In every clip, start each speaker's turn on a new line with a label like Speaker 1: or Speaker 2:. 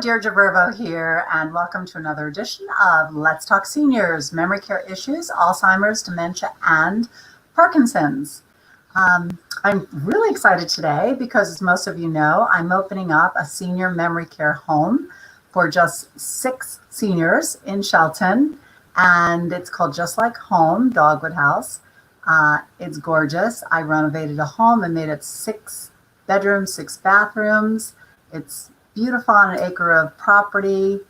Speaker 1: Deirdre Verbo here, and welcome to another edition of Let's Talk Seniors, Memory Care Issues, Alzheimer's, Dementia, and Parkinson's. I'm really excited today because, as most of you know, I'm opening up a senior memory care home for just 6 seniors in Shelton, and it's called Just Like Home, Dogwood House. It's gorgeous. I renovated a home and made it 6 bedrooms, 6 bathrooms. It's beautiful on an acre of property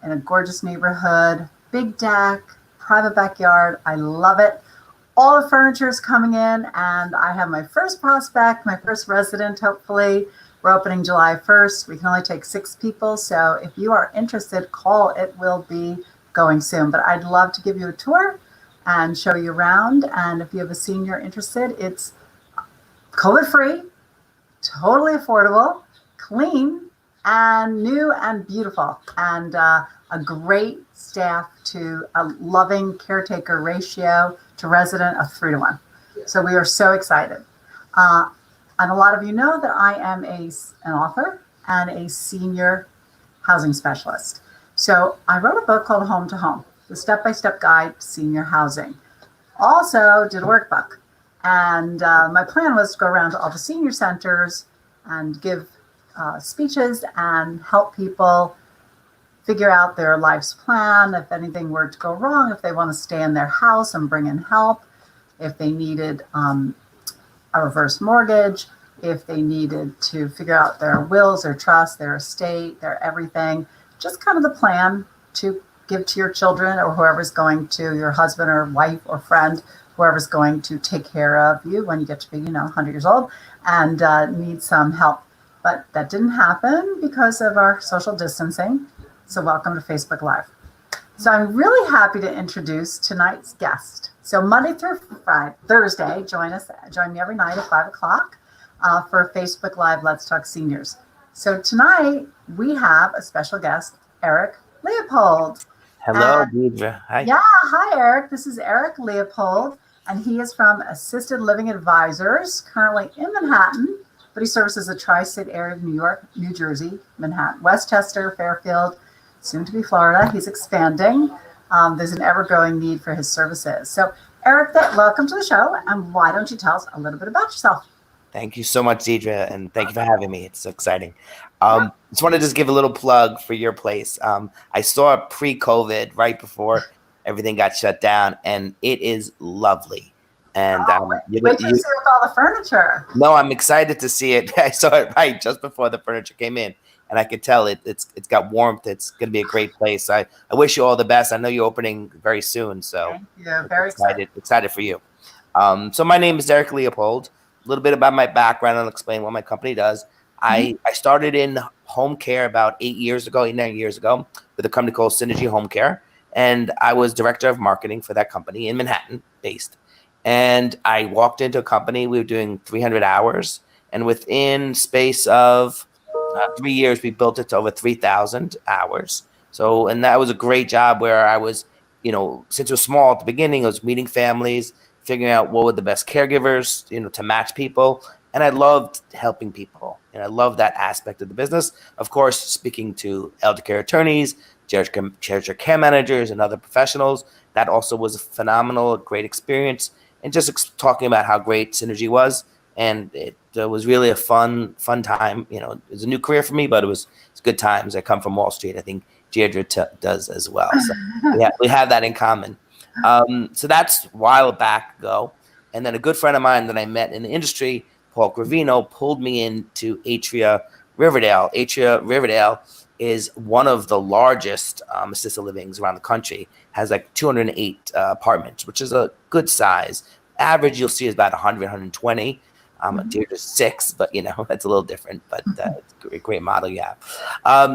Speaker 1: in a gorgeous neighborhood, big deck, private backyard. I love it. All the furniture is coming in, and I have my first prospect, my first resident, hopefully. We're opening July 1st. We can only take 6 people, so if you are interested, call. It will be going soon, but I'd love to give you a tour and show you around. And if you have a senior interested, it's COVID-free, totally affordable, clean, and new and beautiful, and a great staff to a loving caretaker ratio to resident of 3 to 1. So we are so excited. And a lot of you know that I am an author and a senior housing specialist. So I wrote a book called Home to Home, the step-by-step guide to senior housing. Also did a workbook. And my plan was to go around to all the senior centers and give speeches and help people figure out their life's plan. If anything were to go wrong, if they want to stay in their house and bring in help, if they needed a reverse mortgage, if they needed to figure out their wills, their trust, their estate, their everything, just kind of the plan to give to your children or whoever's going to, your husband or wife or friend, whoever's going to take care of you when you get to be, 100 years old and need some help. But that didn't happen because of our social distancing. So welcome to Facebook Live. So I'm really happy to introduce tonight's guest. So Monday through Thursday, join me every night at 5 o'clock for Facebook Live Let's Talk Seniors. So tonight we have a special guest, Eric Leopold.
Speaker 2: Hello, Deidre. Hi.
Speaker 1: Yeah, hi, Eric. This is Eric Leopold, and he is from Assisted Living Advisors, currently in Manhattan, but he services the tri-state area of New York, New Jersey, Manhattan, Westchester, Fairfield, soon to be Florida. He's expanding. There's an ever-growing need for his services. So, Eric, welcome to the show, and why don't you tell us a little bit about yourself?
Speaker 2: Thank you so much, Deidre, and thank you for having me. It's so exciting. Just want to just give a little plug for your place. I saw it pre-COVID, right before everything got shut down, and it is lovely. And
Speaker 1: wait till you see it with all the furniture.
Speaker 2: No, I'm excited to see it. I saw it right just before the furniture came in, and I could tell it's got warmth. It's going to be a great place. I wish you all the best. I know you're opening very soon, so
Speaker 1: thank you. Very
Speaker 2: excited for you. So my name is Eric Leopold. A little bit about my background, and I'll explain what my company does. I started in home care about 8 years ago, 9 years ago, with a company called Synergy Home Care, and I was director of marketing for that company in Manhattan, based. And I walked into a company. We were doing 300 hours, and within space of 3 years, we built it to over 3,000 hours. So, and that was a great job where I was, since it was small at the beginning, I was meeting families, figuring out what were the best caregivers, to match people. And I loved helping people. And I love that aspect of the business. Of course, speaking to elder care attorneys, geriatric care managers, and other professionals. That also was a phenomenal, great experience. And just talking about how great Synergy was. And it was really a fun time. It was a new career for me, but it's good times. I come from Wall Street. I think Deirdre does as well. So yeah, we have that in common. So that's a while back ago. And then a good friend of mine that I met in the industry, Paul Gravino, pulled me into Atria Riverdale. Atria Riverdale is one of the largest assisted livings around the country. Has like 208 apartments, which is a good size. Average you'll see is about 100, 120. Deirdre's 6, but that's a little different. But it's a great model you have.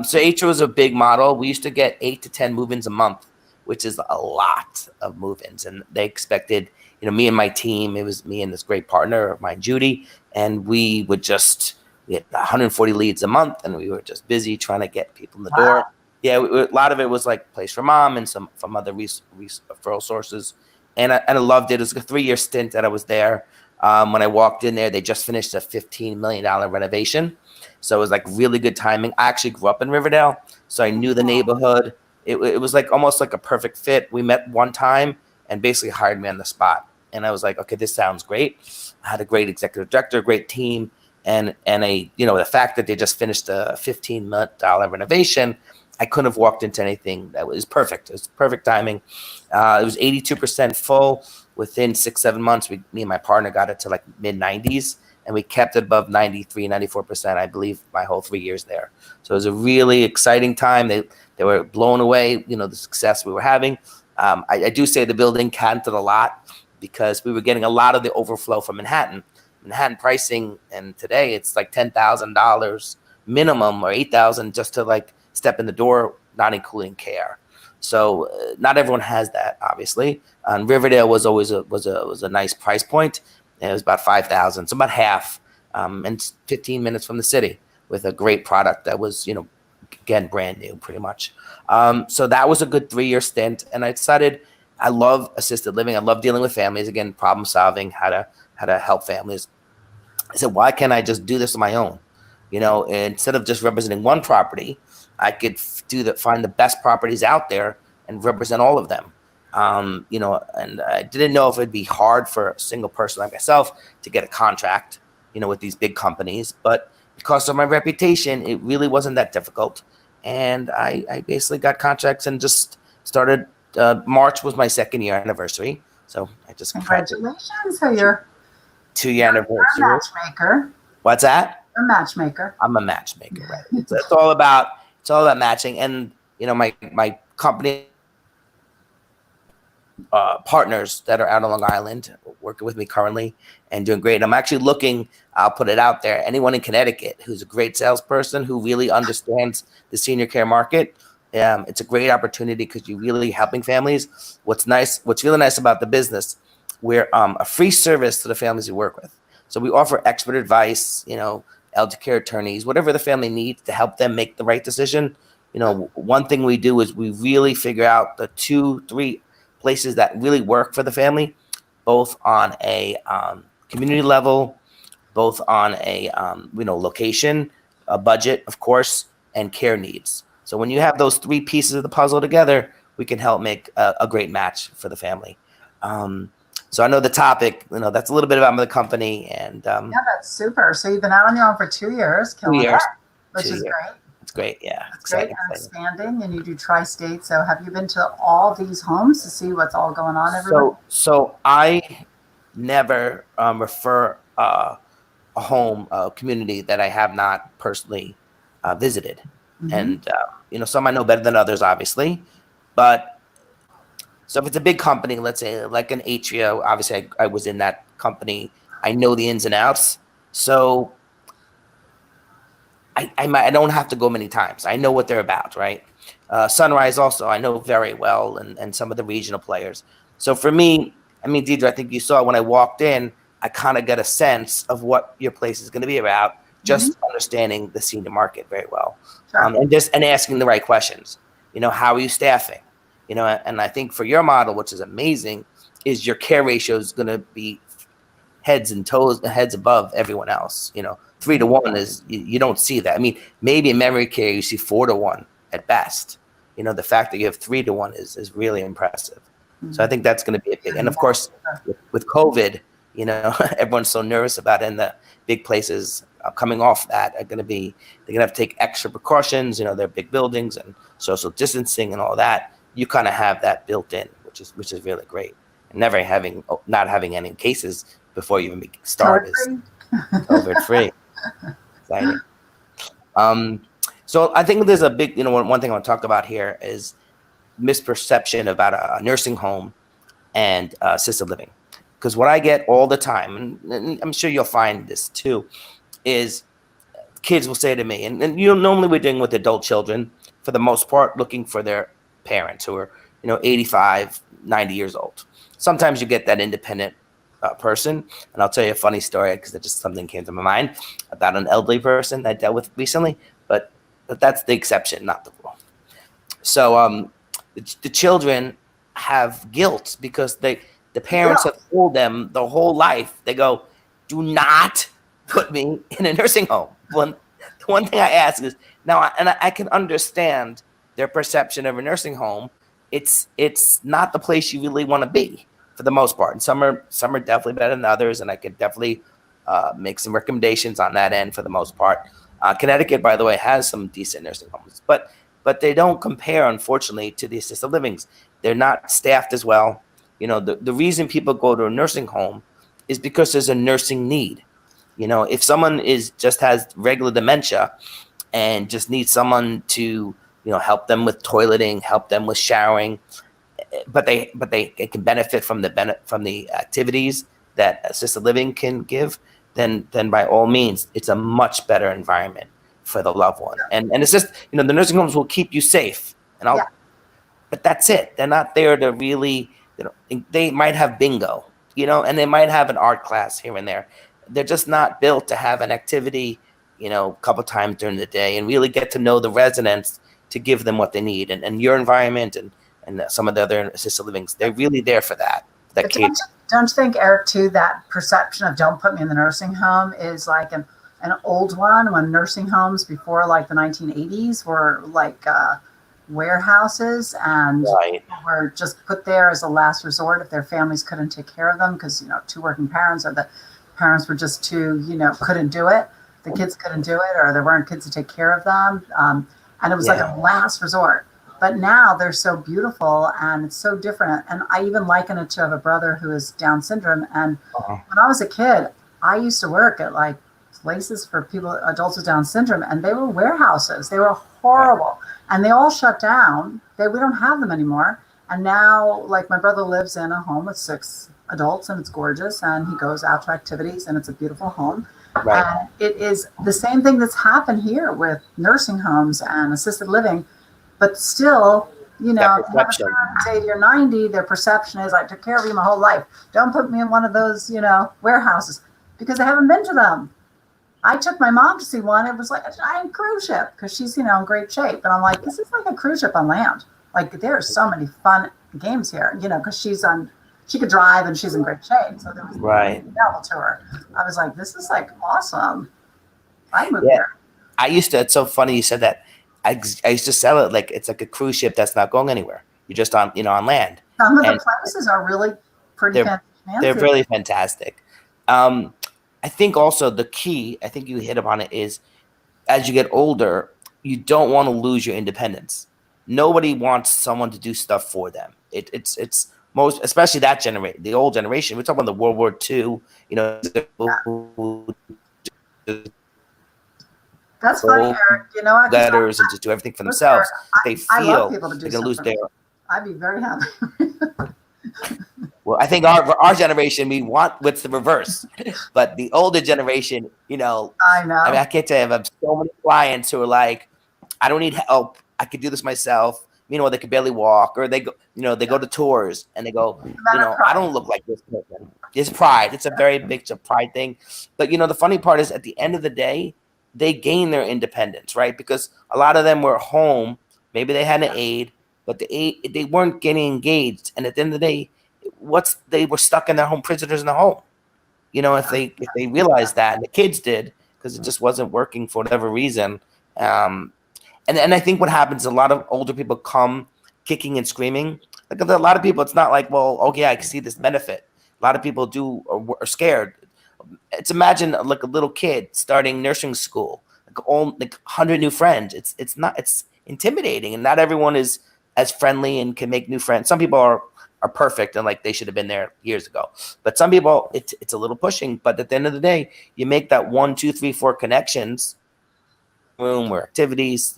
Speaker 2: So Atria was a big model. We used to get 8 to 10 move-ins a month, which is a lot of move-ins, and they expected, me and my team. It was me and this great partner of mine, Judy, and we had 140 leads a month, and we were just busy trying to get people in the door. Yeah, a lot of it was like Place for Mom and some from other referral sources, and I loved it. It was a 3-year stint that I was there. When I walked in there, they just finished a $15 million renovation, so it was like really good timing. I actually grew up in Riverdale, So I knew the neighborhood. It was like almost like a perfect fit. We met one time and basically hired me on the spot. And I was like, okay, this sounds great. I had a great executive director, great team, and the fact that they just finished a $15 million renovation, I couldn't have walked into anything that was perfect. It was perfect timing. It was 82% full. Within 6-7 months, me and my partner got it to like mid 90s, and we kept it above 93, 94%, I believe, my whole 3 years there. So it was a really exciting time. They were blown away, the success we were having. I do say the building counted a lot because we were getting a lot of the overflow from Manhattan. Manhattan pricing, and today it's like $10,000 minimum or $8,000 just to like step in the door, not including care. So not everyone has that, obviously. And Riverdale was always a nice price point. And it was about $5,000, so about half, and 15 minutes from the city with a great product that was, again, brand new, pretty much. So that was a good 3-year stint, and I decided I love assisted living. I love dealing with families. Again, problem solving, how to help families. I said, why can't I just do this on my own? Instead of just representing one property, I could find the best properties out there and represent all of them. And I didn't know if it'd be hard for a single person like myself to get a contract, with these big companies, but because of my reputation, it really wasn't that difficult. And I basically got contracts and just started. March was my 2nd-year anniversary, so I just
Speaker 1: congratulations. So you're
Speaker 2: 2-year anniversary.
Speaker 1: You're a matchmaker.
Speaker 2: What's that?
Speaker 1: You're a matchmaker.
Speaker 2: I'm a matchmaker, right? It's all about matching, and my company partners that are out on Long Island working with me currently and doing great. I'm actually looking, I'll put it out there, anyone in Connecticut who's a great salesperson who really understands the senior care market. It's a great opportunity because you're really helping families. What's really nice about the business, we're a free service to the families we work with. So we offer expert advice, elder care attorneys, whatever the family needs to help them make the right decision. One thing we do is we really figure out the 2-3 places that really work for the family, both on a community level, both on a location, a budget, of course, and care needs. So when you have those 3 pieces of the puzzle together, we can help make a great match for the family. So I know the topic, that's a little bit about the company. And
Speaker 1: yeah, that's super. So you've been out on your own for 2 years, killing it, which is great.
Speaker 2: It's great, yeah.
Speaker 1: It's great and expanding, and you do tri-state. So have you been to all these homes to see what's all going on everywhere?
Speaker 2: So I never refer a home, a community that I have not personally visited. Mm-hmm. And, some I know better than others, obviously. But so if it's a big company, let's say like an Atrio, obviously I was in that company. I know the ins and outs. So I don't have to go many times. I know what they're about, right? Sunrise also, I know very well, and some of the regional players. So for me, Deidre, I think you saw when I walked in, I kind of got a sense of what your place is going to be about, just understanding the senior market very well. Sure. And asking the right questions. How are you staffing? And I think for your model, which is amazing, is your care ratio is going to be heads above everyone else. 3-to-1 is, you don't see that. Maybe in memory care, you see 4-to-1 at best. The fact that you have 3-to-1 is really impressive. Mm-hmm. So I think that's going to be a big, and of course, with COVID, everyone's so nervous about it, and the big places coming off that are going to have to take extra precautions. They're big buildings and social distancing and all that. You kind of have that built in, which is really great. And not having any cases before you even start is COVID free. Exciting. So I think there's a big, one thing I want to talk about here is misperception about a nursing home and assisted living. Because what I get all the time, and I'm sure you'll find this too, is kids will say to me, and normally we're dealing with adult children for the most part, looking for their parents who are 85, 90 years old. Sometimes you get that independent person, and I'll tell you a funny story because just something came to my mind about an elderly person I dealt with recently, but that's the exception, not the rule. So the children have guilt because the parents have told them the whole life. They go, do not put me in a nursing home. The one thing I ask is, now, and I can understand their perception of a nursing home, it's not the place you really want to be for the most part. And some are definitely better than others, and I could definitely make some recommendations on that end for the most part. Connecticut, by the way, has some decent nursing homes, but they don't compare, unfortunately, to the assisted livings. They're not staffed as well. The reason people go to a nursing home is because there's a nursing need. If someone just has regular dementia and just needs someone to help them with toileting, help them with showering, but they can benefit from the activities that assisted living can give, then by all means, it's a much better environment for the loved one. And it's just, the nursing homes will keep you safe, but that's it. They're not there to really, they might have bingo, and they might have an art class here and there. They're just not built to have an activity, a couple times during the day and really get to know the residents to give them what they need. And your environment and some of the other assisted livings, they're really there for that.
Speaker 1: Don't you think, Eric, too, that perception of don't put me in the nursing home is like an old one, when nursing homes before like the 1980s were like warehouses and were just put there as a last resort if their families couldn't take care of them because, two working parents, or the parents were just too, couldn't do it. The kids couldn't do it, or there weren't kids to take care of them. And it was like a last resort. But now they're so beautiful and it's so different. And I even liken it to, I have a brother who has Down syndrome. And when I was a kid, I used to work at like places for adults with Down syndrome, and they were warehouses. They were horrible. And they all shut down. We don't have them anymore. And now, like, my brother lives in a home with 6 adults, and it's gorgeous. And he goes out to activities, and it's a beautiful home. Right. And it is the same thing that's happened here with nursing homes and assisted living. But still, say you're 90, their perception is, I took care of you my whole life. Don't put me in one of those, warehouses, because I haven't been to them. I took my mom to see one. It was like a giant cruise ship because she's, in great shape. And I'm like, this is like a cruise ship on land. Like, there's so many fun games here, because she could drive and she's in great shape. So there was travel to her. I was like, this is like awesome. I moved there.
Speaker 2: It's so funny you said that. I used to sell it like it's like a cruise ship that's not going anywhere. You're just on land.
Speaker 1: Some of the places are really pretty fancy.
Speaker 2: They're really fantastic. I think also the key, I think you hit upon it, is as you get older, you don't want to lose your independence. Nobody wants someone to do stuff for them. It's most, especially that generation, the old generation. We're talking about the World War II,
Speaker 1: That's funny, Eric.
Speaker 2: Letters and just do everything for themselves. They feel they're going to lose their.
Speaker 1: I'd be very happy.
Speaker 2: Well, I think our generation, we want what's the reverse, but the older generation,
Speaker 1: I know.
Speaker 2: I mean, I can't tell you, I have so many clients who are like, I don't need help. I could do this myself. Meanwhile, they could barely walk, or they go, they go to tours and they go, I don't look like this person. It's pride. It's a very big pride thing. But the funny part is, at the end of the day, they gain their independence, right? Because a lot of them were home. Maybe they had an aide, but they weren't getting engaged. And at the end of the day, they were stuck in their home, prisoners in the home. If they realized that, and the kids did, because it just wasn't working for whatever reason. And I think what happens, a lot of older people come kicking and screaming. Like, a lot of people, it's not like, well, okay, I can see this benefit. A lot of people are scared. It's, imagine like a little kid starting nursing school, like 100 new friends. It's intimidating, and not everyone is as friendly and can make new friends. Some people are perfect and like they should have been there years ago, but some people it's a little pushing. But at the end of the day, you make that 1, 2, 3, 4 connections, room or activities,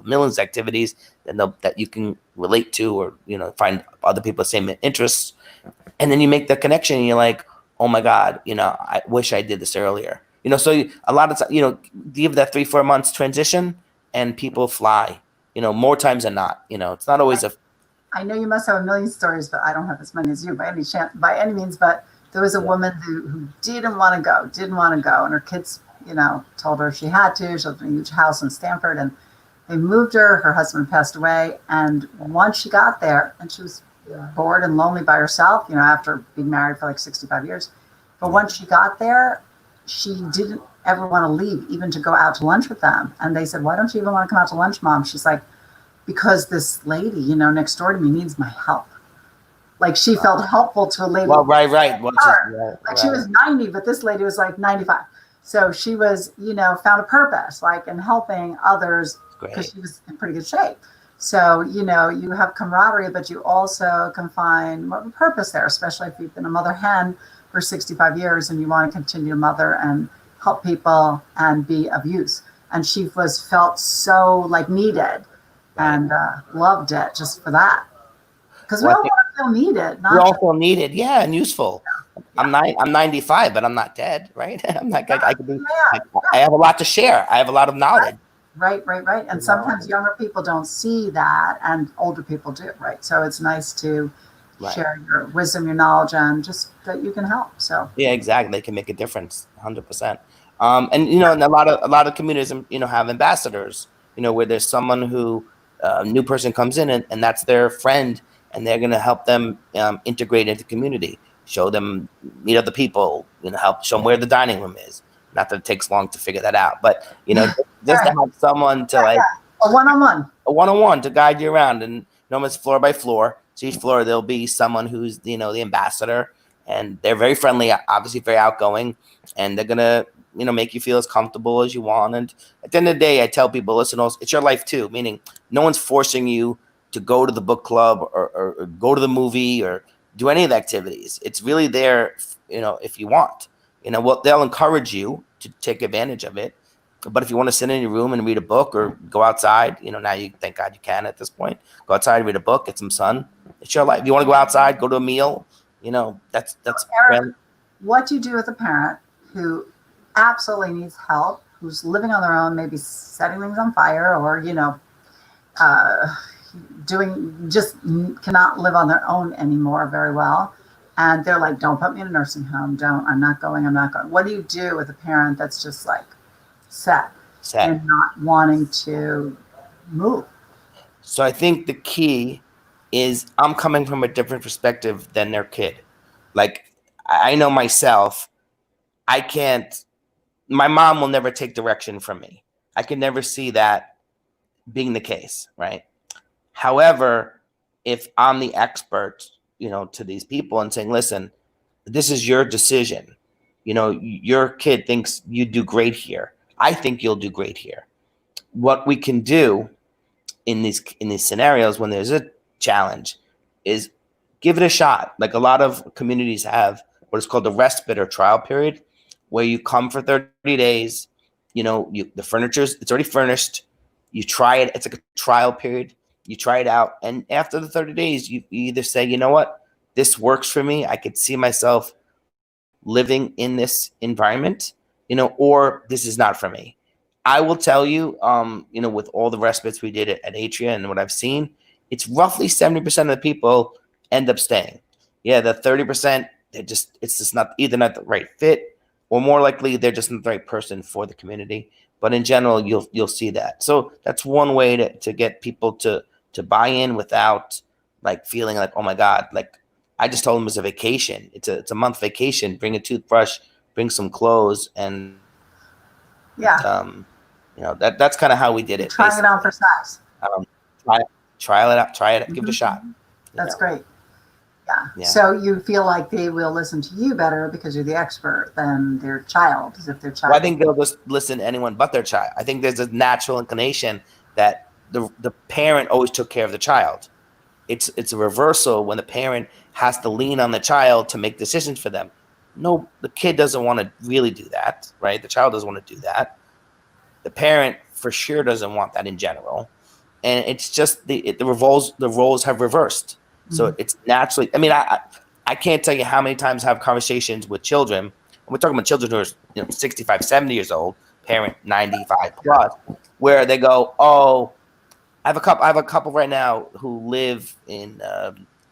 Speaker 2: millions of activities that you can relate to, or find other people with the same interests, and then you make the connection and you're like, oh my God, I wish I did this earlier. So a lot of times, give that 3-4 months transition and people fly, more times than not. It's not always
Speaker 1: I know you must have a million stories, but I don't have as many as you by any means. But there was a woman who didn't want to go, and her kids, told her she had to. She lived in a huge house in Stamford, and they moved her. Her husband passed away, and once she got there, and she was bored and lonely by herself, after being married for like 65 years. But once she got there, she didn't ever want to leave, even to go out to lunch with them. And they said, why don't you even want to come out to lunch, Mom? She's like, because this lady, you know, next door to me needs my help. Like she felt helpful to a lady.
Speaker 2: Well, right. Well,
Speaker 1: Like she was 90, but this lady was like 95. So she was, you know, found a purpose, like in helping others because she was in pretty good shape. So, you know, you have camaraderie, but you also can find more of a purpose there, especially if you've been a mother hen for 65 years and you want to continue to mother and help people and be of use. And she was felt so like needed and loved it just for that. Because we all want to feel needed.
Speaker 2: We all feel needed, yeah, and useful. Yeah. I'm 95, but I'm not dead, right? I'm like I have a lot to share. I have a lot of knowledge.
Speaker 1: Right. And sometimes younger people don't see that, and older people do, right? So it's nice to share your wisdom, your knowledge, and just that you can help. So
Speaker 2: yeah, exactly. They can make a difference, 100%. And you know, and a lot of communities, you know, have ambassadors. You know, where there's someone who a new person comes in and that's their friend, and they're going to help them integrate into the community, show them, meet other people, you know, help show them where the dining room is. Not that it takes long to figure that out, but you know, just to have someone to
Speaker 1: a one-on-one
Speaker 2: to guide you around, and no, it's floor by floor. So each floor there'll be someone who's, you know, the ambassador, and they're very friendly, obviously very outgoing, and they're gonna, you know, make you feel as comfortable as you want. And at the end of the day, I tell people, listen, it's your life too. Meaning, no one's forcing you to go to the book club or go to the movie or do any of the activities. It's really there, you know, if you want. You know, well, they'll encourage you to take advantage of it. But if you want to sit in your room and read a book or go outside, you know, now you thank God you can at this point. Go outside, read a book, get some sun. It's your life. If you want to go outside, go to a meal, you know, that's
Speaker 1: Eric, what do you do with a parent who absolutely needs help, who's living on their own, maybe setting things on fire, or, you know, just cannot live on their own anymore very well, and they're like, don't put me in a nursing home, I'm not going. What do you do with a parent that's just like set and not wanting to move?
Speaker 2: So I think the key is I'm coming from a different perspective than their kid. Like, I know myself, my mom will never take direction from me. I can never see that being the case, right? However, if I'm the expert, you know, to these people and saying, listen, this is your decision. You know, your kid thinks you do great here. I think you'll do great here. What we can do in these scenarios when there's a challenge is give it a shot. Like a lot of communities have what is called the respite or trial period, where you come for 30 days, you know, the furniture's, it's already furnished. You try it. It's like a trial period. You try it out. And after the 30 days, you either say, you know what, this works for me. I could see myself living in this environment, you know, or this is not for me. I will tell you, you know, with all the respites we did at Atria and what I've seen, it's roughly 70% of the people end up staying. Yeah, the 30%, it's just not either not the right fit, or more likely they're just not the right person for the community. But in general, you'll see that. So that's one way to get people to buy in without like feeling like, oh my God, like I just told them it's a vacation. It's a month vacation. Bring a toothbrush, bring some clothes, and you know, that's kind of how we did it.
Speaker 1: Trying it on for size.
Speaker 2: Try it out. Try it. Give it a shot.
Speaker 1: That's great. Yeah. So you feel like they will listen to you better because you're the expert than their child, as if their child.
Speaker 2: Well, I think they'll just listen to anyone but their child. I think there's a natural inclination that the parent always took care of the child. It's a reversal when the parent has to lean on the child to make decisions for them. No, the kid doesn't want to really do that, right? The child doesn't want to do that. The parent for sure doesn't want that in general. And it's just the roles have reversed. So it's naturally, I mean, I can't tell you how many times I have conversations with children. We're talking about children who are, you know, 65, 70 years old, parent 95 plus, where they go, oh, I have a couple right now who live in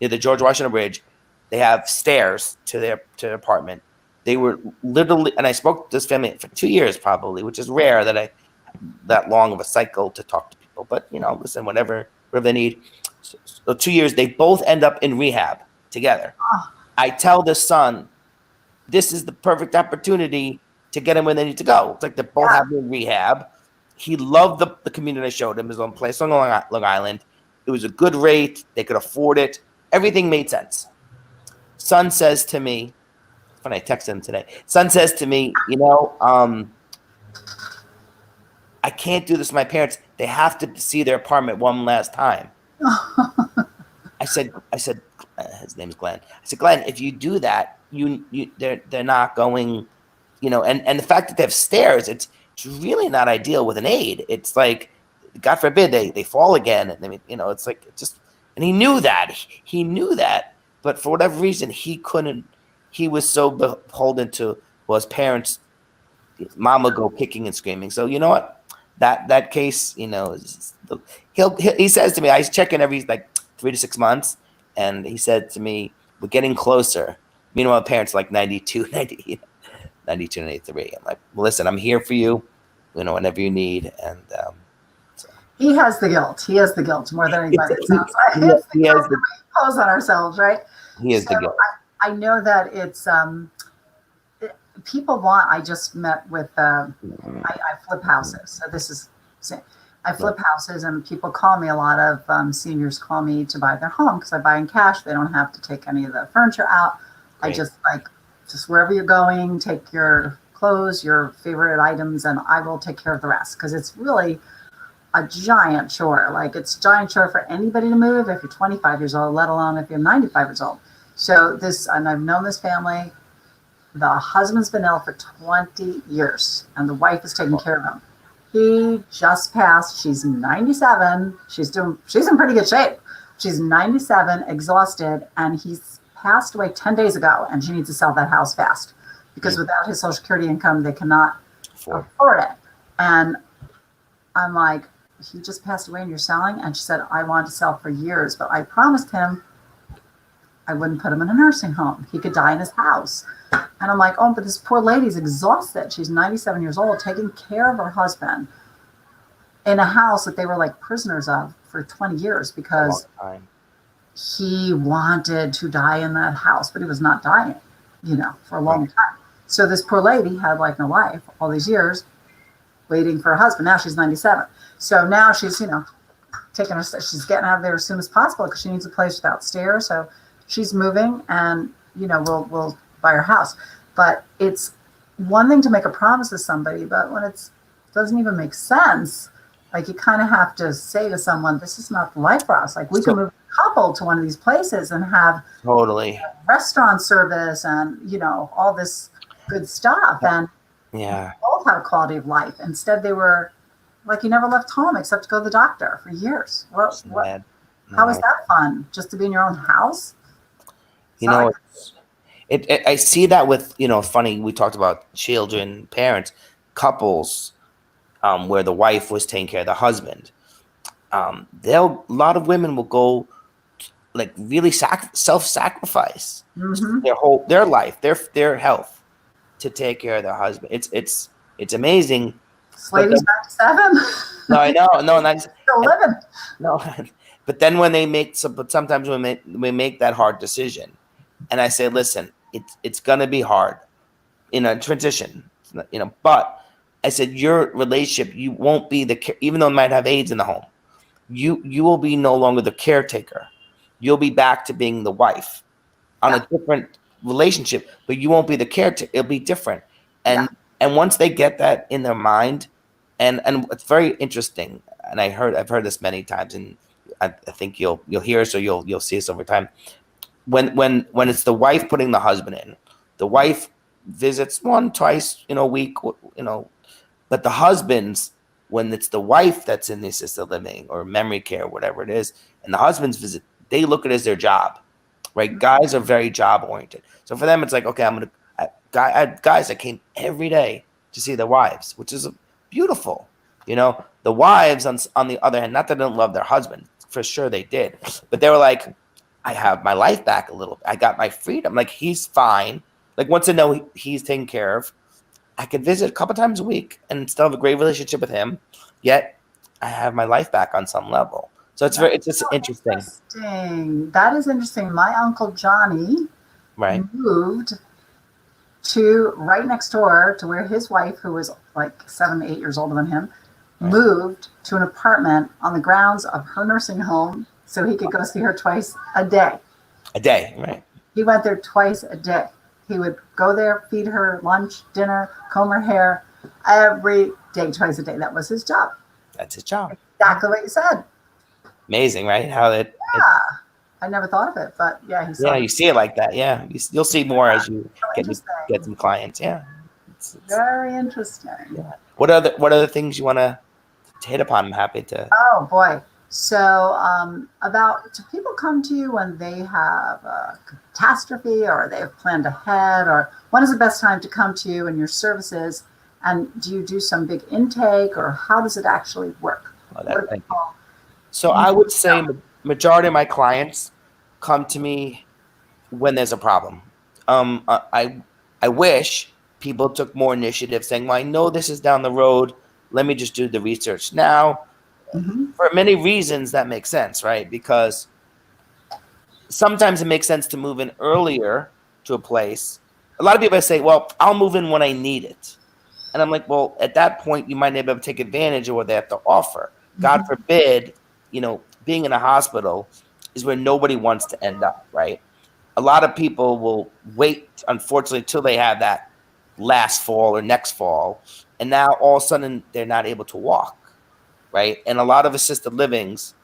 Speaker 2: near the George Washington Bridge. They have stairs to their apartment. They were literally, and I spoke to this family for 2 years probably, which is rare that long of a cycle to talk to people. But, you know, listen, whatever they need. So 2 years, they both end up in rehab together. I tell the son, this is the perfect opportunity to get him where they need to go. It's like they both have in rehab. He loved the community I showed him, his own place on Long Island. It was a good rate. They could afford it. Everything made sense. Son says to me, when I texted him today, son says to me, I can't do this to my parents. They have to see their apartment one last time. I said, his name's Glenn. I said, Glenn, if you do that, they're not going, and the fact that they have stairs, it's really not ideal with an aide. It's like, God forbid they fall again. And it's like, and he knew that. He knew that, but for whatever reason, he couldn't. He was so beholden to, well, his parents, mom would go kicking and screaming. So you know what? That case, he says to me, I check in every like 3 to 6 months, and he said to me, we're getting closer. Meanwhile, parents like 92, 93. I'm like, well, listen, I'm here for you, whenever you need. And
Speaker 1: he has the guilt. He has the guilt more than anybody. It sounds like it's the guilt that we impose on ourselves, right?
Speaker 2: He has the guilt.
Speaker 1: I know that it's people want. I just met with. I flip houses, so this is. I flip houses, and people call me. A lot of seniors call me to buy their home because I buy in cash. They don't have to take any of the furniture out. Great. I just wherever you're going, take your clothes, your favorite items, and I will take care of the rest because it's really a giant chore. Like it's a giant chore for anybody to move if you're 25 years old, let alone if you're 95 years old. So and I've known this family. The husband's been ill for 20 years, and the wife is taking care of him. He just passed. She's 97. She's in pretty good shape. She's 97, exhausted, and he's passed away 10 days ago, and she needs to sell that house fast because without his Social Security income, they cannot afford it. And I'm like, he just passed away and you're selling? And she said, I wanted to sell for years, but I promised him I wouldn't put him in a nursing home. He could die in his house. And I'm like, oh, but this poor lady's exhausted. She's 97 years old, taking care of her husband in a house that they were like prisoners of for 20 years because he wanted to die in that house, but he was not dying, for a long time. So this poor lady had like no life all these years waiting for her husband. Now she's 97. So now she's, she's getting out of there as soon as possible because she needs a place without stairs. So she's moving and, we'll buy her house. But it's one thing to make a promise to somebody, but when it doesn't even make sense, like you kind of have to say to someone, this is not the life for us. Like we can move a couple to one of these places and have restaurant service and, all this good stuff. And both have quality of life. Instead, they were like, you never left home except to go to the doctor for years. How is that fun? Just to be in your own house?
Speaker 2: I see that with, funny, we talked about children, parents, couples, where the wife was taking care of the husband. A lot of women will go like really self-sacrifice their life, their health to take care of their husband. It's amazing.
Speaker 1: This lady's 97.
Speaker 2: No, I know. No,
Speaker 1: still living.
Speaker 2: No, but then when sometimes when we make that hard decision, and I say, listen, it's gonna be hard in a transition, but I said your relationship, you won't be even though it might have aides in the home, you will be no longer the caretaker. You'll be back to being the wife on a different relationship, but you won't be the caretaker. It'll be different. And once they get that in their mind, and it's very interesting, and I've heard this many times, and I think you'll hear us or you'll see us over time. When it's the wife putting the husband in, the wife visits twice a week, but the husbands, when it's the wife that's in the assisted living or memory care, whatever it is, and the husbands visit, they look at it as their job, right? Guys are very job oriented. So for them, it's like, okay, I had guys that came every day to see their wives, which is beautiful. The wives on the other hand, not that they didn't love their husband, for sure they did, but they were like, I have my life back a little. I got my freedom. Like he's fine. Like once I know he's taken care of, I can visit a couple times a week and still have a great relationship with him. Yet I have my life back on some level. So it's just interesting.
Speaker 1: That is interesting. My uncle Johnny moved to right next door to where his wife, who was like 7 to 8 years older than him, moved to an apartment on the grounds of her nursing home so he could go see her twice a day.
Speaker 2: A day, right?
Speaker 1: He went there twice a day. He would go there, feed her lunch, dinner, comb her hair every day, twice a day. That was his job.
Speaker 2: That's his job.
Speaker 1: Exactly what you said.
Speaker 2: Amazing, right? How it.
Speaker 1: Yeah. I never thought of it, but yeah, he saw
Speaker 2: Yeah, you see it like that. Yeah, you'll see more as you get some clients. Yeah, it's
Speaker 1: very interesting.
Speaker 2: Yeah. What other things you want to hit upon? I'm happy to.
Speaker 1: Oh boy. So, do people come to you when they have a catastrophe or they have planned ahead, or when is the best time to come to you and your services? And do you do some big intake, or how does it actually work?
Speaker 2: So I would say majority of my clients come to me when there's a problem. I wish people took more initiative, saying, "Well, I know this is down the road. Let me just do the research now." For many reasons, that makes sense, right? Because sometimes it makes sense to move in earlier to a place. A lot of people say, "Well, I'll move in when I need it," and I'm like, "Well, at that point, you might not be able to take advantage of what they have to offer." God forbid, being in a hospital is where nobody wants to end up, right? A lot of people will wait, unfortunately, until they have that last fall or next fall, and now all of a sudden they're not able to walk, right? And a lot of assisted livings,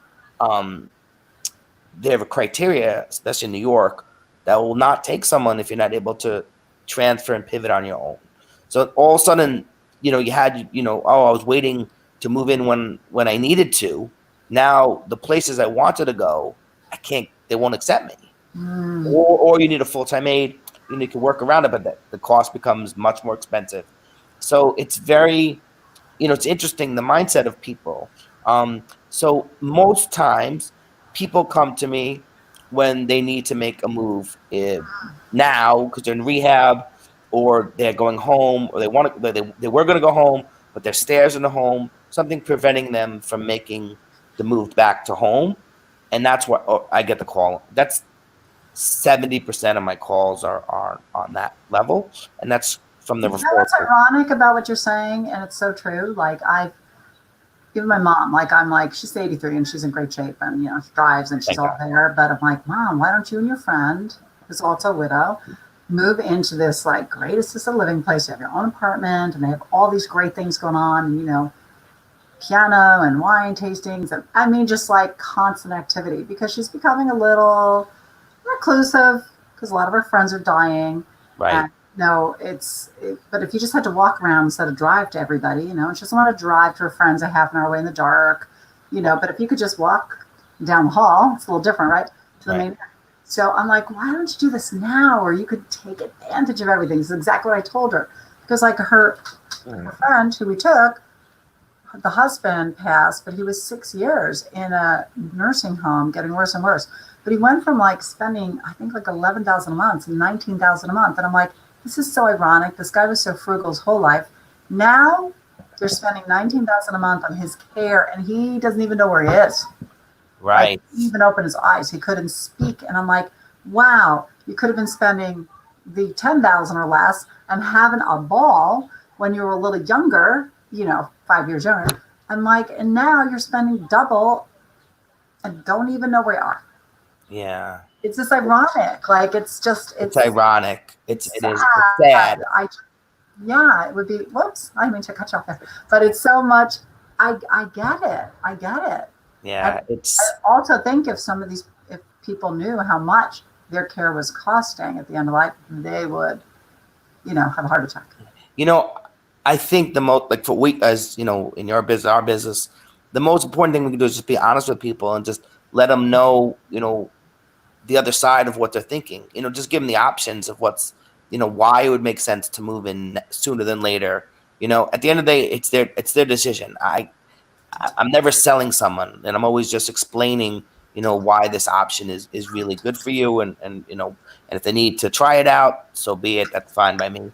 Speaker 2: they have a criteria, especially in New York, that will not take someone if you're not able to transfer and pivot on your own. So all of a sudden, you had, I was waiting to move in when I needed to. Now the places I wanted to go, I can't. They won't accept me. Or you need a full-time aide. You need to work around it, but the cost becomes much more expensive. So it's very, it's interesting the mindset of people. So most times, people come to me when they need to make a move now because they're in rehab, or they're going home, or they were going to go home, but there's stairs in the home, something preventing them from making the move back to home, and that's what I get the call. That's 70% of my calls are on that level, and that's from the referral.
Speaker 1: What's ironic about what you're saying, and it's so true. Like even my mom, she's 83 and she's in great shape, and she drives and she's all there. But I'm like, Mom, why don't you and your friend, who's also a widow, move into this great assisted living place? You have your own apartment, and they have all these great things going on. Piano and wine tastings, and I mean, just constant activity, because she's becoming a little reclusive because a lot of her friends are dying.
Speaker 2: Right.
Speaker 1: And, but if you just had to walk around instead of drive to everybody, and she doesn't want to drive to her friends a half an hour away in the dark, but if you could just walk down the hall, it's a little different, right? To the main. So I'm like, why don't you do this now? Or you could take advantage of everything. This is exactly what I told her. Because her friend who we took, the husband passed, but he was 6 years in a nursing home, getting worse and worse. But he went from spending, I think $11,000 a month to $19,000 a month. And I'm like, this is so ironic. This guy was so frugal his whole life. Now they're spending $19,000 a month on his care, and he doesn't even know where he is.
Speaker 2: Right.
Speaker 1: He didn't even open his eyes. He couldn't speak. And I'm like, wow, you could have been spending the $10,000 or less and having a ball when you were a little younger, 5 years younger. I'm like, and now you're spending double and don't even know where you are.
Speaker 2: Yeah.
Speaker 1: It's just ironic. It's
Speaker 2: ironic. It is sad.
Speaker 1: It would be, whoops, I didn't mean to cut you off there. But it's so much, I get it.
Speaker 2: Yeah.
Speaker 1: I also think if people knew how much their care was costing at the end of life, they would, have a heart attack.
Speaker 2: I think the most, in your business, our business, the most important thing we can do is just be honest with people and just let them know, the other side of what they're thinking. Just give them the options of what's, why it would make sense to move in sooner than later. At the end of the day, it's their decision. I'm never selling someone, and I'm always just explaining, why this option is really good for you, and if they need to try it out, so be it. That's fine by me.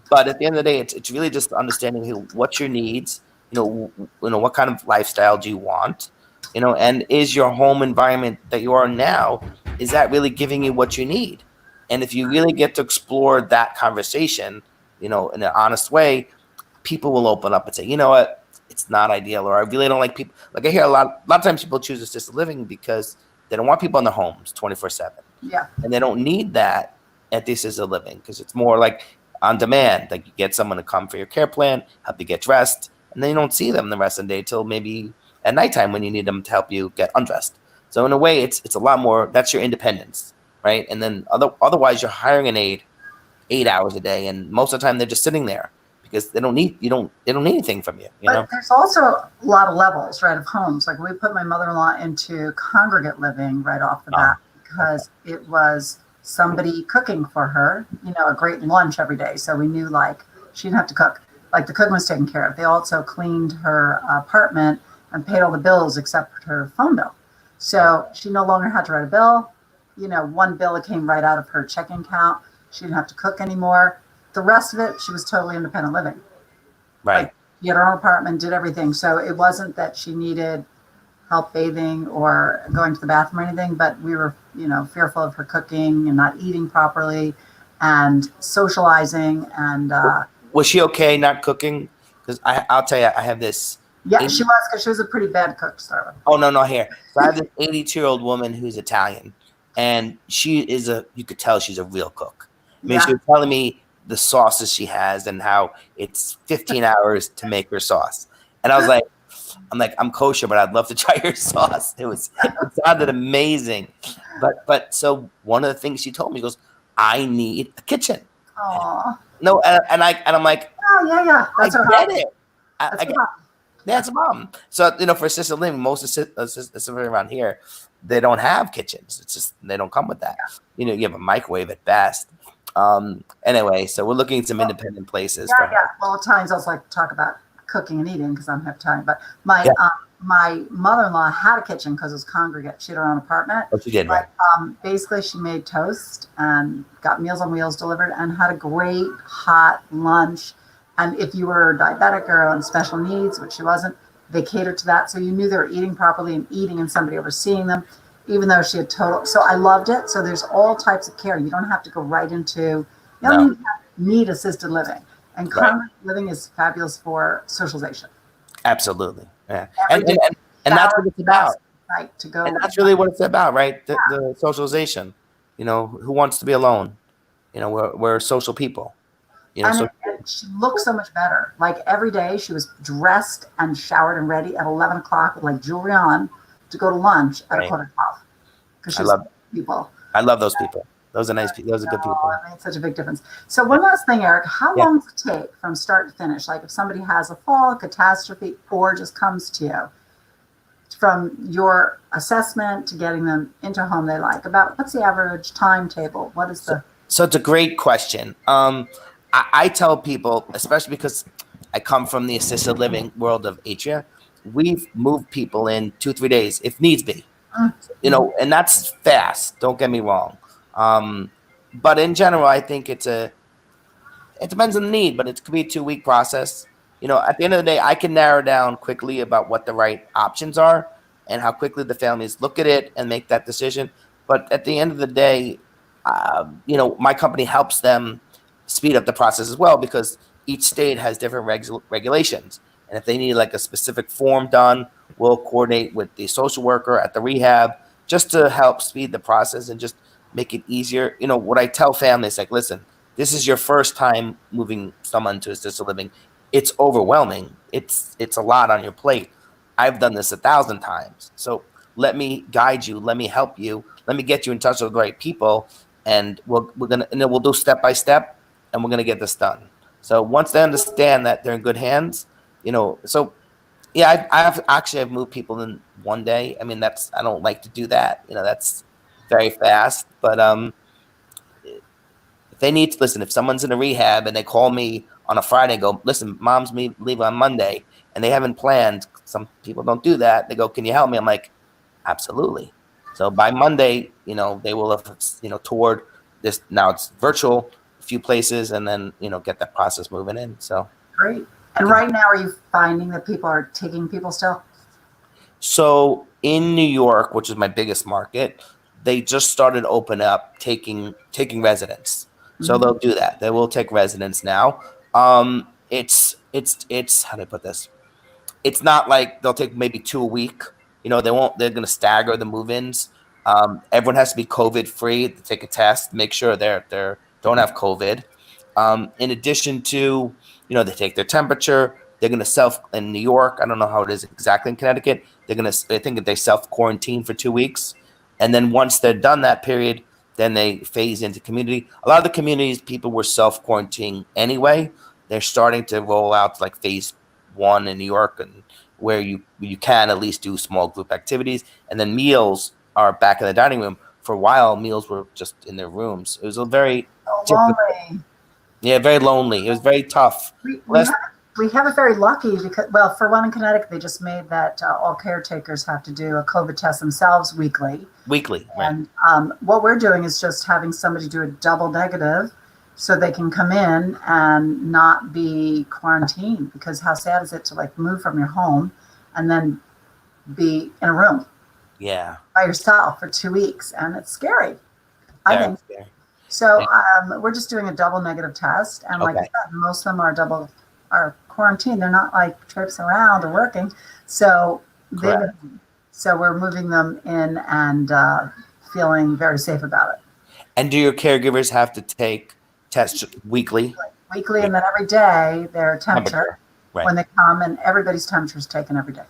Speaker 2: But at the end of the day, it's really just understanding what's your needs, what kind of lifestyle do you want, and is your home environment that you are now, is that really giving you what you need? And if you really get to explore that conversation, in an honest way, people will open up and say, you know what, it's not ideal, or I really don't like people. I hear a lot of times people choose assisted living because They don't want people in their homes 24/7.
Speaker 1: Yeah.
Speaker 2: And they don't need that at the assisted living because it's more like on demand. Like you get someone to come for your care plan, help you get dressed, and then you don't see them the rest of the day till maybe at nighttime when you need them to help you get undressed. So in a way, it's a lot more. That's your independence, right? And then otherwise, you're hiring an aide 8 hours a day, and most of the time they're just sitting there because they don't need anything from you. You
Speaker 1: But
Speaker 2: know,
Speaker 1: there's also a lot of levels, right, of homes. Like we put my mother-in-law into congregate living right off the bat because it was somebody cooking for her, a great lunch every day. So we knew like she didn't have to cook. Like the cooking was taken care of. They also cleaned her apartment and paid all the bills except her phone bill. So she no longer had to write a bill. One bill that came right out of her checking account. She didn't have to cook anymore. The rest of it, she was totally independent living.
Speaker 2: right?
Speaker 1: Like, she had her own apartment, did everything. So it wasn't that she needed help bathing or going to the bathroom or anything, but we were, fearful of her cooking and not eating properly and socializing. And
Speaker 2: Was she okay not cooking? Because I'll tell you, I have this.
Speaker 1: yeah, she was, because she was a pretty bad cook to start with.
Speaker 2: Oh no, here. So I have this 82-year-old woman who's Italian, and she is you could tell she's a real cook. I mean,
Speaker 1: Yeah.
Speaker 2: she was telling me the sauces she has and how it's 15 hours to make her sauce. And I was like, I'm kosher, but I'd love to try your sauce. It sounded amazing. But so one of the things she told me goes, I need a kitchen.
Speaker 1: Oh.
Speaker 2: No, and I'm like,
Speaker 1: Oh yeah. That's
Speaker 2: I
Speaker 1: her
Speaker 2: get
Speaker 1: hobby.
Speaker 2: it.
Speaker 1: That's
Speaker 2: I
Speaker 1: her
Speaker 2: get,
Speaker 1: hobby.
Speaker 2: that's a problem. So for assisted living, most assisted living around here, they don't have kitchens. It's just they don't come with that. You have a microwave at best. Anyway, so we're looking at some independent places.
Speaker 1: Yeah. Well, Italians also like to talk about cooking and eating because I'm half Italian. But my my mother-in-law had a kitchen because it was congregate. She had her own apartment.
Speaker 2: Oh, she did, right?
Speaker 1: Basically, she made toast and got Meals on Wheels delivered and had a great hot lunch. And if you were diabetic or on special needs, which she wasn't, they catered to that. So you knew they were eating properly and eating and somebody overseeing them, even though she had total. So I loved it. So there's all types of care. You don't have to go right into, you don't need assisted living. And congregate living is fabulous for socialization.
Speaker 2: Absolutely. Yeah.
Speaker 1: Every day,
Speaker 2: And that's what it's about.
Speaker 1: Right, to go.
Speaker 2: And that's really what it's about, right? The socialization. Who wants to be alone? We're social people.
Speaker 1: And she looked so much better. Like every day she was dressed and showered and ready at 11 o'clock with like jewelry on to go to lunch at 11:15. Because she's people.
Speaker 2: I love those people. Those are nice people. Those are good people.
Speaker 1: It made such a big difference. So one last thing, Eric, how long does it take from start to finish? Like if somebody has a fall, catastrophe, or just comes to you from your assessment to getting them into a home they like, about what's the average timetable? What is the...
Speaker 2: So it's a great question. I tell people, especially because I come from the assisted living world of Atria, we've moved people in 2-3 days if needs be. And that's fast. Don't get me wrong. But in general, I think it depends on the need, but it could be a 2-week process. At the end of the day, I can narrow down quickly about what the right options are and how quickly the families look at it and make that decision. But at the end of the day, my company helps them speed up the process as well because each state has different regulations. And if they need like a specific form done, we'll coordinate with the social worker at the rehab just to help speed the process and just make it easier. What I tell families, like, listen, this is your first time moving someone to assisted living. It's overwhelming. It's a lot on your plate. I've done this 1,000 times. So let me guide you. Let me help you. Let me get you in touch with the right people. And we'll do step by step, and we're gonna get this done. So once they understand that they're in good hands, so yeah, I've moved people in 1 day. I mean, I don't like to do that. That's very fast. But if they need to listen, if someone's in a rehab and they call me on a Friday and go, listen, mom's leave on Monday, and they haven't planned. Some people don't do that. They go, can you help me? I'm like, absolutely. So by Monday, they will have, toured this. Now it's virtual, a few places, and then, get that process moving in. So
Speaker 1: great. And right now, are you finding that people are taking people still?
Speaker 2: So in New York, which is my biggest market, they just started open up taking residents. So they'll do that. They will take residents now. It's how do I put this? It's not like they'll take maybe 2 a week. They're going to stagger the move-ins. Everyone has to be COVID free to take a test, make sure they don't have COVID. In addition to, they take their temperature. They're going to in New York. I don't know how it is exactly in Connecticut. I think that they self quarantine for 2 weeks. And then once they're done that period, then they phase into community. A lot of the communities, people were self quarantining anyway. They're starting to roll out like phase 1 in New York, and where you can at least do small group activities. And then meals are back in the dining room. For a while, meals were just in their rooms. It was a very
Speaker 1: lonely.
Speaker 2: Yeah, very lonely. It was very tough.
Speaker 1: We have it very lucky because, well, for one in Connecticut, they just made that all caretakers have to do a COVID test themselves weekly. And what we're doing is just having somebody do a double negative so they can come in and not be quarantined, because how sad is it to like move from your home and then be in a room by yourself for 2 weeks, and it's scary. I think
Speaker 2: scary.
Speaker 1: So we're just doing a double negative test, and like I said, most of them are quarantined. They're not like trips around or working, so we're moving them in and feeling very safe about it.
Speaker 2: And do your caregivers have to take tests weekly?
Speaker 1: Weekly, and then every day their temperature when they come, and everybody's temperature is taken every day.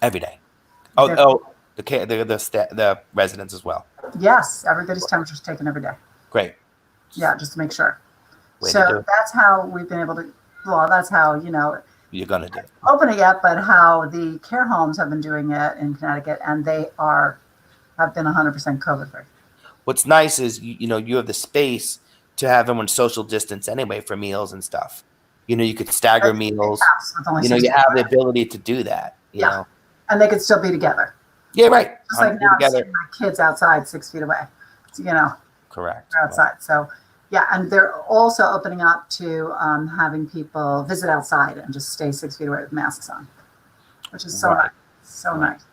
Speaker 2: Every day. The residents as well.
Speaker 1: Yes, everybody's temperature is taken every day.
Speaker 2: Great.
Speaker 1: Yeah, just to make sure. So that's how we've been able to. Well, that's how
Speaker 2: you're gonna do it.
Speaker 1: Open it yet, but how the care homes have been doing it in Connecticut, and they have been 100% COVID free.
Speaker 2: What's nice is you have the space to have everyone social distance anyway for meals and stuff. You could stagger meals. You have the ability to do that. You know,
Speaker 1: and they could still be together.
Speaker 2: Yeah, right.
Speaker 1: Just like now, I'm seeing my kids outside 6 feet away.
Speaker 2: Correct.
Speaker 1: They're outside. So, and they're also opening up to having people visit outside and just stay 6 feet away with masks on, which is so nice. So nice.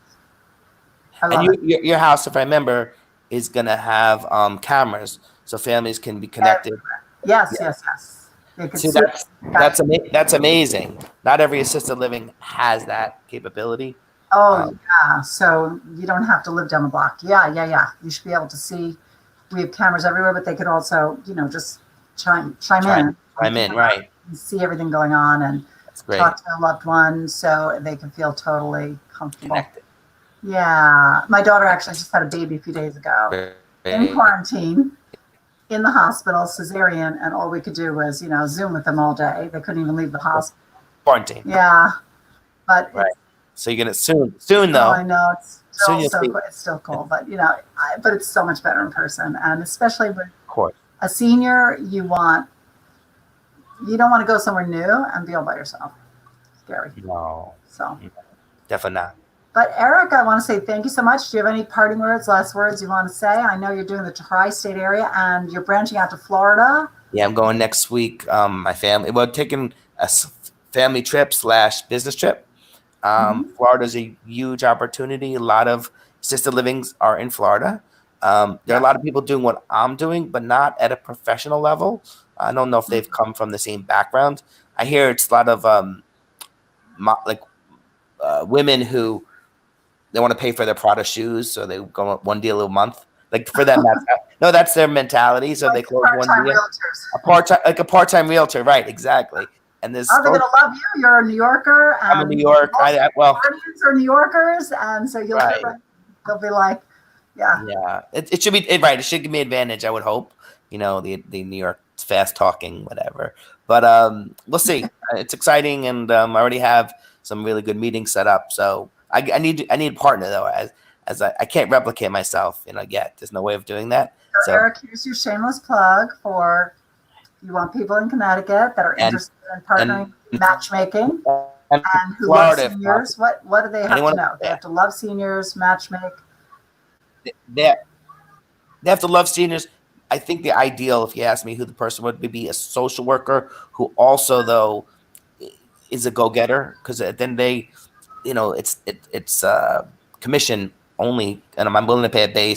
Speaker 1: I love it.
Speaker 2: Your house, if I remember, is going to have cameras so families can be connected.
Speaker 1: Yes.
Speaker 2: See, that's amazing. Not every assisted living has that capability.
Speaker 1: So you don't have to live down the block. Yeah. You should be able to see. We have cameras everywhere, but they could also, just chime in.
Speaker 2: Right.
Speaker 1: And see everything going on and talk to a loved one so they can feel totally comfortable.
Speaker 2: Connected.
Speaker 1: Yeah. My daughter actually just had a baby a few days ago in quarantine in the hospital, cesarean, and all we could do was, Zoom with them all day. They couldn't even leave the hospital.
Speaker 2: Quarantine.
Speaker 1: Yeah. But
Speaker 2: so you're gonna soon though.
Speaker 1: I know it's still cool, but but it's so much better in person, and especially with a senior, you don't want to go somewhere new and be all by yourself. Scary.
Speaker 2: No.
Speaker 1: So
Speaker 2: definitely not.
Speaker 1: But Eric, I want to say thank you so much. Do you have any parting last words you want to say? I know you're doing the tri-state area and you're branching out to Florida.
Speaker 2: Yeah, I'm going next week. My family, taking a family trip / business trip. Florida's a huge opportunity. A lot of assisted livings are in Florida. There are a lot of people doing what I'm doing, but not at a professional level. I don't know if they've come from the same background. I hear it's a lot of women who they want to pay for their Prada shoes, so they go one deal a month. Like for them, that's their mentality. So they close one deal. A part-time realtor, right? Exactly. And they're gonna
Speaker 1: love you. You're a New Yorker.
Speaker 2: I'm in New York.
Speaker 1: Audience are New Yorkers, and so they'll be like,
Speaker 2: yeah. It should be right. It should give me advantage. I would hope. The New York fast talking, whatever. But we'll see. It's exciting, and I already have some really good meetings set up. So I need a partner though, as I can't replicate myself. Yet there's no way of doing that.
Speaker 1: So Eric, here's your shameless plug for. You want people in Connecticut that are interested in partnering, matchmaking, and who love seniors. What do they have to know? They have to love seniors, matchmake.
Speaker 2: They have to love seniors. I think the ideal, if you ask me who the person would be a social worker who also though is a go-getter, because then it's commission only, and I'm willing to pay a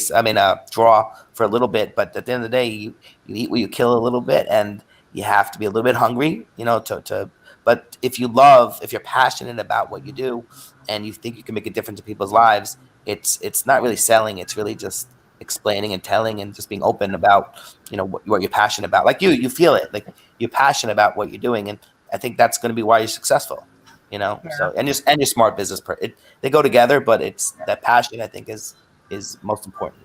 Speaker 2: draw for a little bit, but at the end of the day, you eat what you kill a little bit, and you have to be a little bit hungry, but if you're passionate about what you do, and you think you can make a difference in people's lives, it's not really selling. It's really just explaining and telling and just being open about, what you're passionate about. Like you feel it, like you're passionate about what you're doing. And I think that's going to be why you're successful,
Speaker 1: Yeah.
Speaker 2: So, and you're smart business. They go together, but it's that passion, I think is most important.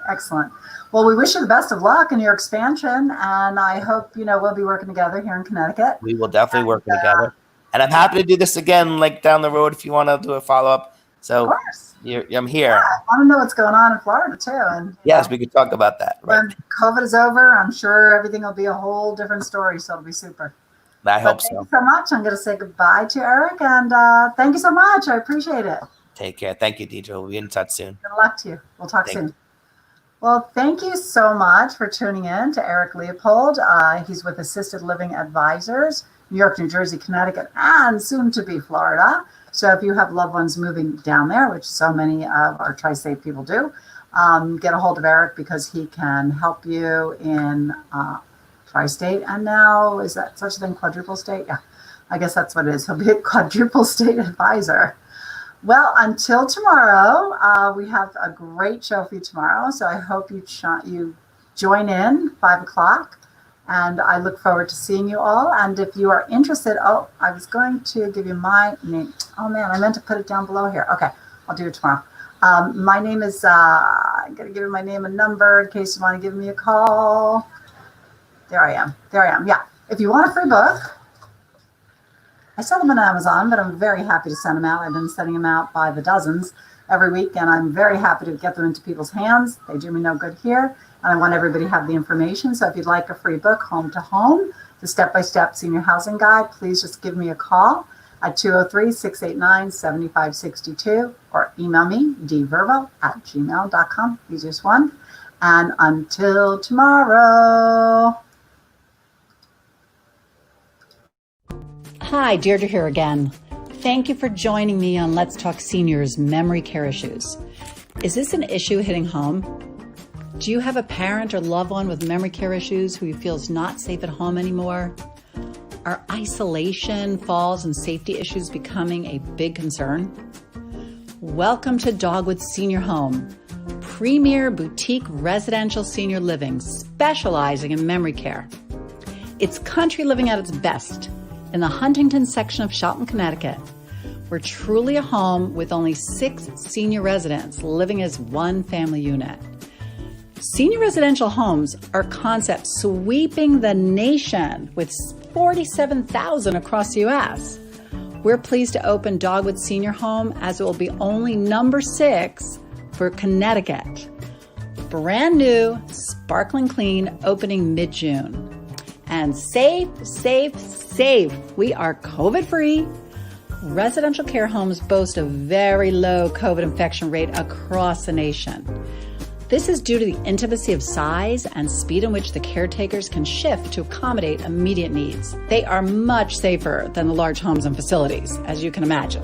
Speaker 1: Excellent. Well, we wish you the best of luck in your expansion, and I hope, we'll be working together here in Connecticut.
Speaker 2: We will definitely work together. And I'm happy to do this again, like down the road, if you want to do a follow-up. So
Speaker 1: of course.
Speaker 2: I'm here.
Speaker 1: Yeah, I want to know what's going on in Florida too. And
Speaker 2: yes, we could talk about that. Right.
Speaker 1: When COVID is over, I'm sure everything will be a whole different story. So it'll be super.
Speaker 2: I hope
Speaker 1: Thank
Speaker 2: so.
Speaker 1: you so much. I'm going to say goodbye to Eric, and thank you so much. I appreciate it.
Speaker 2: Take care. Thank you, Deidre. We'll be in touch soon.
Speaker 1: Good luck to you. We'll talk soon. Well, thank you so much for tuning in to Eric Leopold. He's with Assisted Living Advisors, New York, New Jersey, Connecticut, and soon to be Florida. So if you have loved ones moving down there, which so many of our tri-state people do, get a hold of Eric because he can help you in tri-state. And now, is that such a thing, quadruple state? Yeah, I guess that's what it is. He'll be a quadruple state advisor. Well, until tomorrow, we have a great show for you tomorrow. So I hope you join in 5 o'clock. And I look forward to seeing you all. And if you are interested, I was going to give you my name. Oh man, I meant to put it down below here. Okay, I'll do it tomorrow. My name is, I'm going to give you my name and number in case you want to give me a call. There I am. Yeah. If you want a free book, I sell them on Amazon, but I'm very happy to send them out. I've been sending them out by the dozens every week, and I'm very happy to get them into people's hands. They do me no good here, and I want everybody to have the information. So if you'd like a free book, Home to Home, the Step-by-Step Senior Housing Guide, please just give me a call at 203-689-7562 or email me, dverbo@gmail.com, easiest one. And until tomorrow. Hi, Deirdre here again. Thank you for joining me on Let's Talk Seniors Memory Care Issues. Is this an issue hitting home? Do you have a parent or loved one with memory care issues who you feel is not safe at home anymore? Are isolation, falls, and safety issues becoming a big concern? Welcome to Dogwood Senior Home, premier boutique residential senior living specializing in memory care. It's country living at its best. In the Huntington section of Shelton, Connecticut, we're truly a home with only 6 senior residents living as one family unit. Senior residential homes are concepts sweeping the nation with 47,000 across the U.S. We're pleased to open Dogwood Senior Home as it will be only number 6 for Connecticut. Brand new, sparkling clean, opening mid-June. And safe. We are COVID-free. Residential care homes boast a very low COVID infection rate across the nation. This is due to the intimacy of size and speed in which the caretakers can shift to accommodate immediate needs. They are much safer than the large homes and facilities, as you can imagine.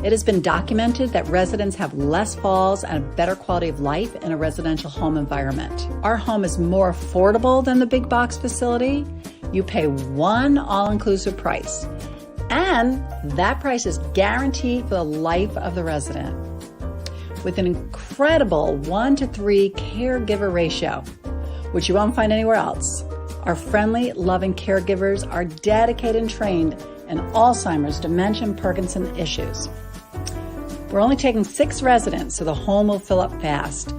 Speaker 1: It has been documented that residents have less falls and a better quality of life in a residential home environment. Our home is more affordable than the big box facility. You pay one all-inclusive price, and that price is guaranteed for the life of the resident. With an incredible 1-to-3 caregiver ratio, which you won't find anywhere else. Our friendly, loving caregivers are dedicated and trained in Alzheimer's, dementia, and Parkinson's issues. We're only taking 6 residents, so the home will fill up fast.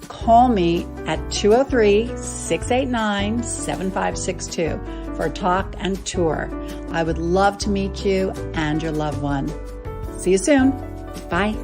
Speaker 1: Call me at 203-689-7562 for a talk and tour. I would love to meet you and your loved one. See you soon. Bye.